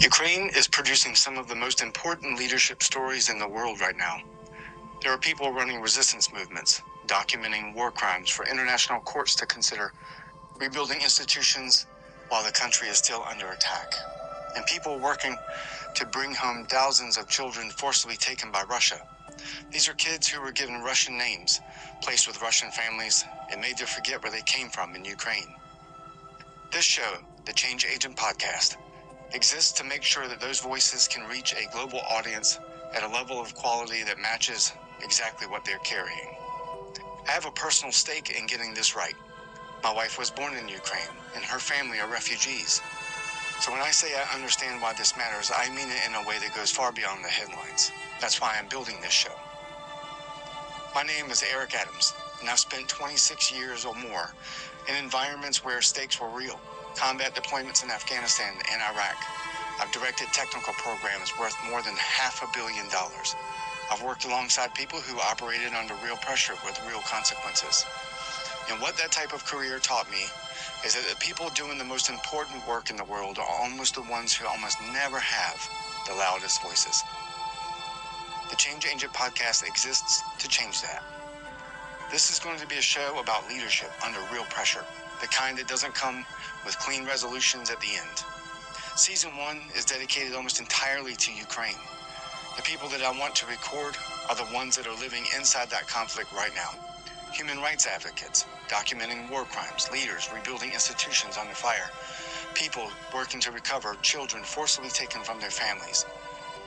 Ukraine is producing some of the most important leadership stories in the world right now. There are people running resistance movements, documenting war crimes for international courts to consider, rebuilding institutions while the country is still under attack, and people working to bring home thousands of children forcibly taken by Russia. These are kids who were given Russian names, placed with Russian families, and made to forget where they came from in Ukraine. This show, the Change Agent Podcast, exists to make sure that those voices can reach a global audience at a level of quality that matches exactly what they're carrying. I have a personal stake in getting this right. My wife was born in Ukraine, and her family are refugees. So when I say I understand why this matters, I mean it in a way that goes far beyond the headlines. That's why I'm building this show. My name is Eric Adams, and I've spent 26 years or more in environments where stakes were real. Combat deployments in Afghanistan and Iraq. I've directed technical programs worth more than $500 million. I've worked alongside people who operated under real pressure with real consequences. And what that type of career taught me is that the people doing the most important work in the world are almost the ones who almost never have the loudest voices. The Change Agent Podcast exists to change that. This is going to be a show about leadership under real pressure, the kind that doesn't come with clean resolutions at the end. Season 1 is dedicated almost entirely to Ukraine. The people that I want to record are the ones that are living inside that conflict right now. Human rights advocates, documenting war crimes, leaders rebuilding institutions under fire, people working to recover children forcibly taken from their families,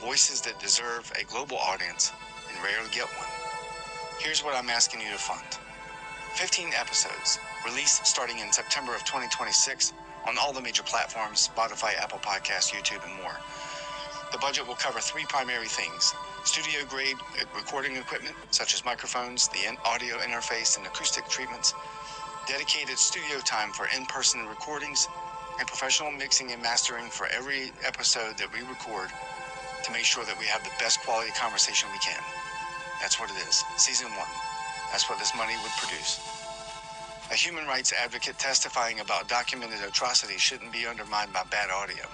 voices that deserve a global audience and rarely get one. Here's what I'm asking you to fund. 15 episodes, released starting in September of 2026 on all the major platforms, Spotify, Apple Podcasts, YouTube, and more. The budget will cover 3 primary things: studio-grade recording equipment, such as microphones, the audio interface, and acoustic treatments, dedicated studio time for in-person recordings, and professional mixing and mastering for every episode that we record to make sure that we have the best quality conversation we can. That's what it is. Season 1. That's what this money would produce. A human rights advocate testifying about documented atrocities shouldn't be undermined by bad audio.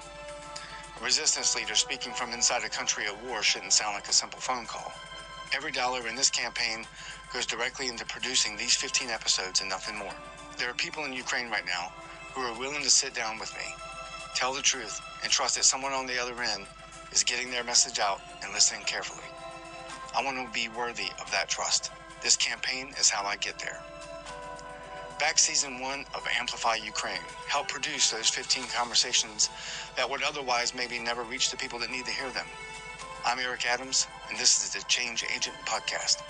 A resistance leader speaking from inside a country at war shouldn't sound like a simple phone call. Every dollar in this campaign goes directly into producing these 15 episodes and nothing more. There are people in Ukraine right now who are willing to sit down with me, tell the truth, and trust that someone on the other end is getting their message out and listening carefully. I want to be worthy of that trust. This campaign is how I get there. Back Season 1 of Amplify Ukraine helped produce those 15 conversations that would otherwise maybe never reach the people that need to hear them. I'm Eric Adams, and this is the Change Agent Podcast.